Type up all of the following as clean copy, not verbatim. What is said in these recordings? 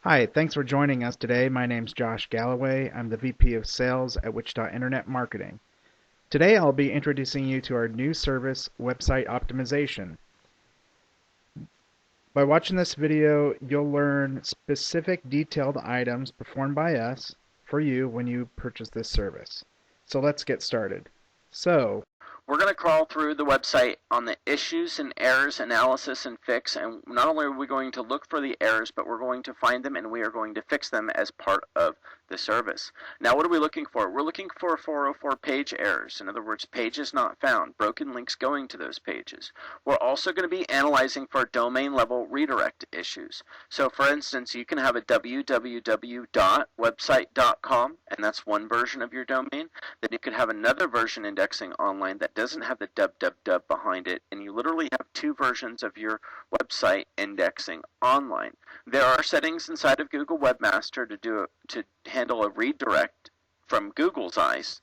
Hi, thanks for joining us today. My name's Josh Galloway. I'm the VP of Sales at Wichita Internet Marketing. Today I'll be introducing you to our new service, Website Optimization. By watching this video, you'll learn specific detailed items performed by us for you when you purchase this service. So let's get started. We're going to crawl through the website on the issues and errors analysis and fix, and not only are we going to look for the errors, but we're going to find them and we are going to fix them as part of the service. Now, what are we looking for? We're looking for 404 page errors. In other words, pages not found, broken links going to those pages. We're also going to be analyzing for domain level redirect issues. So for instance, you can have a www.website.com, and that's one version of your domain. Then you could have another version indexing online that doesn't have the www behind it, and you literally have two versions of your website indexing online. There are settings inside of Google Webmaster to handle a redirect from Google's eyes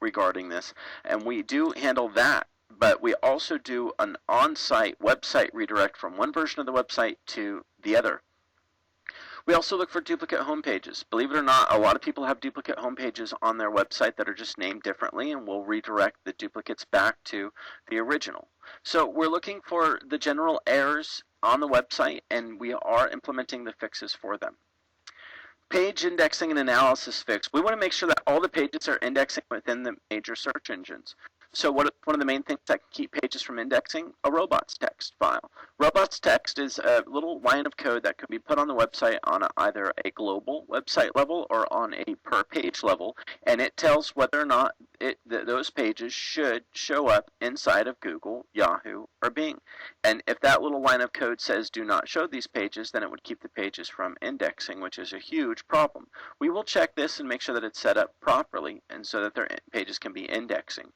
regarding this, and we do handle that, but we also do an on-site website redirect from one version of the website to the other. We also look for duplicate home pages. Believe it or not, a lot of people have duplicate home pages on their website that are just named differently, and we'll redirect the duplicates back to the original. So we're looking for the general errors on the website, and we are implementing the fixes for them. Page indexing and analysis fix. We want to make sure that all the pages are indexing within the major search engines. So one of the main things that can keep pages from indexing? A robots text file. Robots text is a little line of code that could be put on the website on either a global website level or on a per page level, and it tells whether or not those pages should show up inside of Google, Yahoo, or Bing. And if that little line of code says do not show these pages, then it would keep the pages from indexing, which is a huge problem. We will check this and make sure that it's set up properly and so that their pages can be indexing.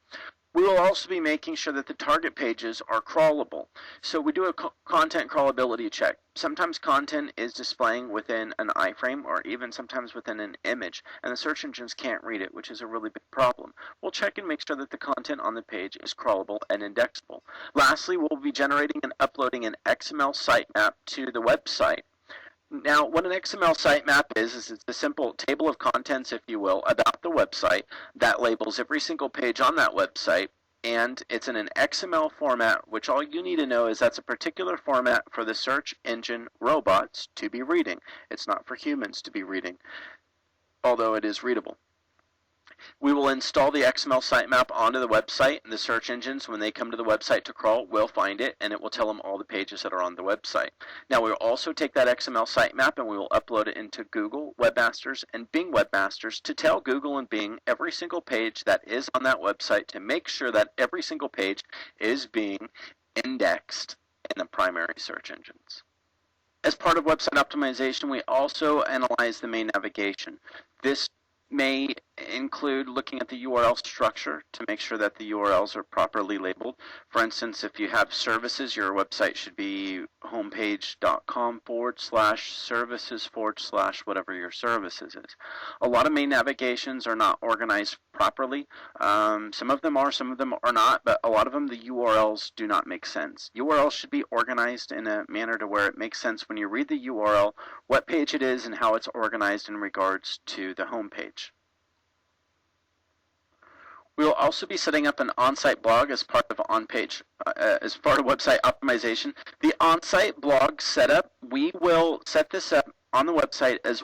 We will also be making sure that the target pages are crawlable. So we do a content crawlability check. Sometimes content is displaying within an iframe or even sometimes within an image, and the search engines can't read it, which is a really big problem. We'll check and make sure that the content on the page is crawlable and indexable. Lastly, we'll be generating and uploading an XML sitemap to the website. Now, what an XML sitemap is it's a simple table of contents, if you will, about the website that labels every single page on that website, and it's in an XML format, which all you need to know is that's a particular format for the search engine robots to be reading. It's not for humans to be reading, although it is readable. We will install the XML sitemap onto the website, and the search engines, when they come to the website to crawl, will find it, and it will tell them all the pages that are on the website. Now, we will also take that XML sitemap and we will upload it into Google Webmasters and Bing Webmasters to tell Google and Bing every single page that is on that website to make sure that every single page is being indexed in the primary search engines. As part of website optimization, we also analyze the main navigation. This may include looking at the URL structure to make sure that the URLs are properly labeled. For instance, if you have services, your website should be homepage.com/services/ whatever your services is. A lot of main navigations are not organized properly. Some of them are, some of them are not, but a lot of them, the URLs do not make sense. URLs should be organized in a manner to where it makes sense when you read the URL, what page it is, and how it's organized in regards to the home page. We will also be setting up an on-site blog as part of website optimization. The on-site blog setup, we will set this up on the website as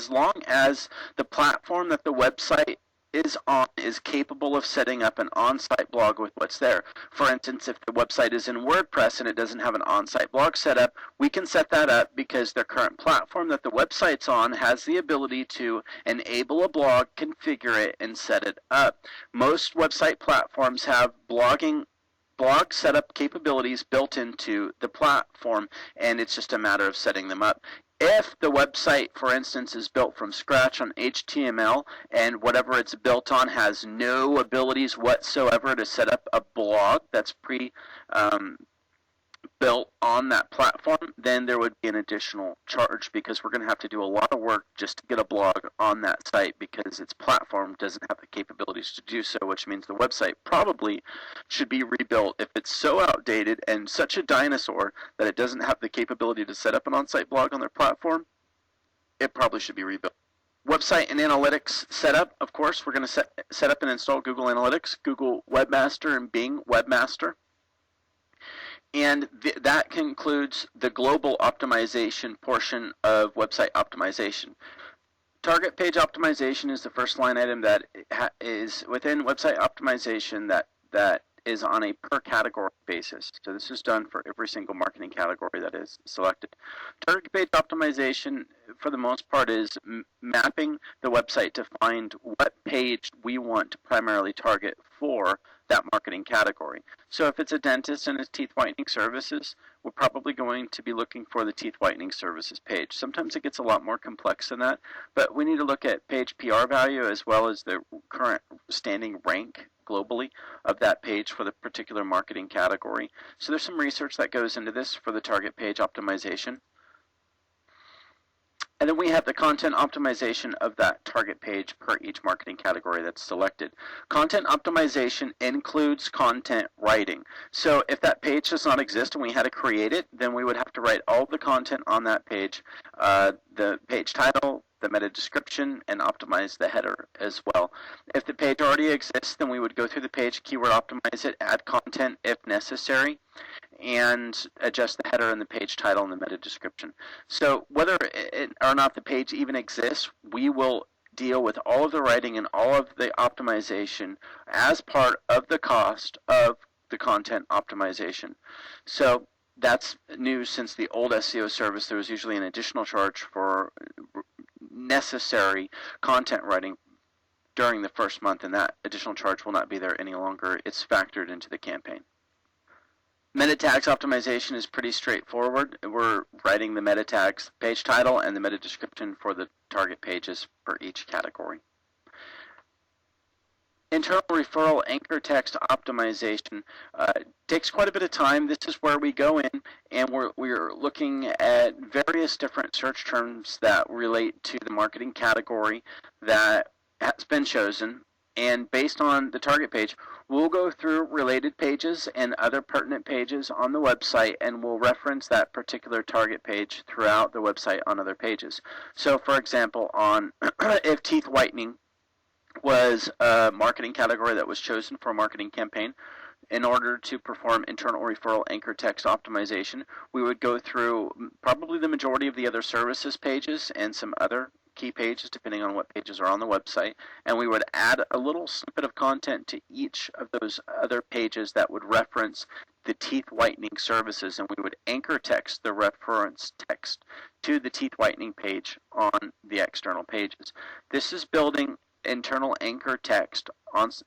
long as the platform that the website is on is capable of setting up an on-site blog with what's there. For instance, if the website is in WordPress and it doesn't have an on-site blog set up, we can set that up because the current platform that the website's on has the ability to enable a blog, configure it, and set it up. Most website platforms have blog setup capabilities built into the platform, and it's just a matter of setting them up. If the website, for instance, is built from scratch on HTML and whatever it's built on has no abilities whatsoever to set up a blog that's built on that platform, then there would be an additional charge because we're going to have to do a lot of work just to get a blog on that site because its platform doesn't have the capabilities to do so, which means the website probably should be rebuilt if it's so outdated and such a dinosaur that it doesn't have the capability to set up an on-site blog on their platform. it probably should be rebuilt. Website and analytics setup, of course, we're going to set up and install Google Analytics, Google Webmaster, and Bing Webmaster. And that concludes the global optimization portion of website optimization. Target page optimization is the first line item that is within website optimization that is on a per category basis. So this is done for every single marketing category that is selected. Target page optimization, for the most part, is mapping the website to find what page we want to primarily target for that marketing category. So if it's a dentist and it's teeth whitening services, we're probably going to be looking for the teeth whitening services page. Sometimes it gets a lot more complex than that, but we need to look at page PR value as well as the current standing rank globally of that page for the particular marketing category. So there's some research that goes into this for the target page optimization. And then we have the content optimization of that target page per each marketing category that's selected. Content optimization includes content writing. So if that page does not exist and we had to create it, then we would have to write all the content on that page, the page title, the meta description, and optimize the header as well. If the page already exists, then we would go through the page, keyword optimize it, add content if necessary, and adjust the header and the page title and the meta description. So whether or not the page even exists, we will deal with all of the writing and all of the optimization as part of the cost of the content optimization. So that's new since the old SEO service. There was usually an additional charge for necessary content writing during the first month, and that additional charge will not be there any longer. It's factored into the campaign. Meta tags optimization is pretty straightforward. We're writing the meta tags, page title, and the meta description for the target pages for each category. Internal referral anchor text optimization takes quite a bit of time. This is where we go in and we're looking at various different search terms that relate to the marketing category that has been chosen. And based on the target page, we'll go through related pages and other pertinent pages on the website, and we'll reference that particular target page throughout the website on other pages. So for example, on if teeth whitening was a marketing category that was chosen for a marketing campaign, in order to perform internal referral anchor text optimization, we would go through probably the majority of the other services pages and some other key pages depending on what pages are on the website, and we would add a little snippet of content to each of those other pages that would reference the teeth whitening services, and we would anchor text the reference text to the teeth whitening page on the external pages. This is building internal anchor text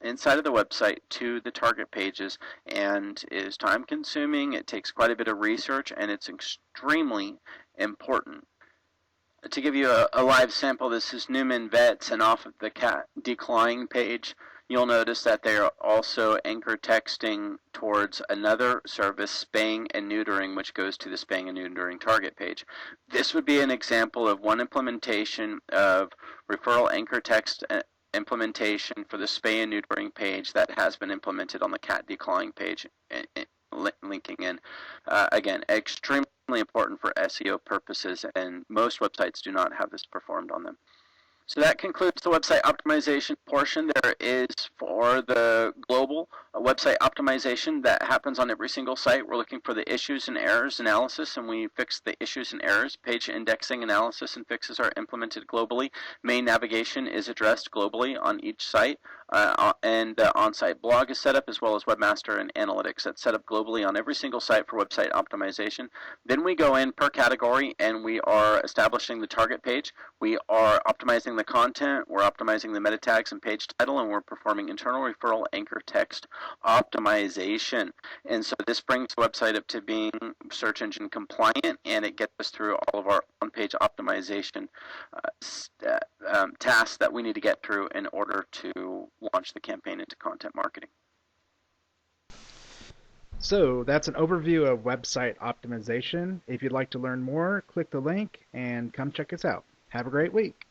inside of the website to the target pages, and is time consuming. It takes quite a bit of research, and it's extremely important. To give you a live sample, this is Newman Vets, and off of the cat declawing page, you'll notice that they are also anchor texting towards another service, spaying and neutering, which goes to the spaying and neutering target page. This would be an example of one implementation of referral anchor text implementation for the spay and neutering page that has been implemented on the cat declawing page, linking in. Again, extremely important for SEO purposes, and most websites do not have this performed on them. So that concludes the website optimization portion. There is for the global website optimization that happens on every single site. We're looking for the issues and errors analysis, and we fix the issues and errors. Page indexing analysis and fixes are implemented globally. Main navigation is addressed globally on each site, and the on-site blog is set up, as well as Webmaster and Analytics. That's set up globally on every single site for website optimization. Then we go in per category, and we are establishing the target page. We are optimizing the content, we're optimizing the meta tags and page title, and we're performing internal referral anchor text optimization. And so this brings the website up to being search engine compliant, and it gets us through all of our on-page optimization tasks that we need to get through in order to launch the campaign into content marketing. So that's an overview of website optimization. If you'd like to learn more, click the link and come check us out. Have a great week.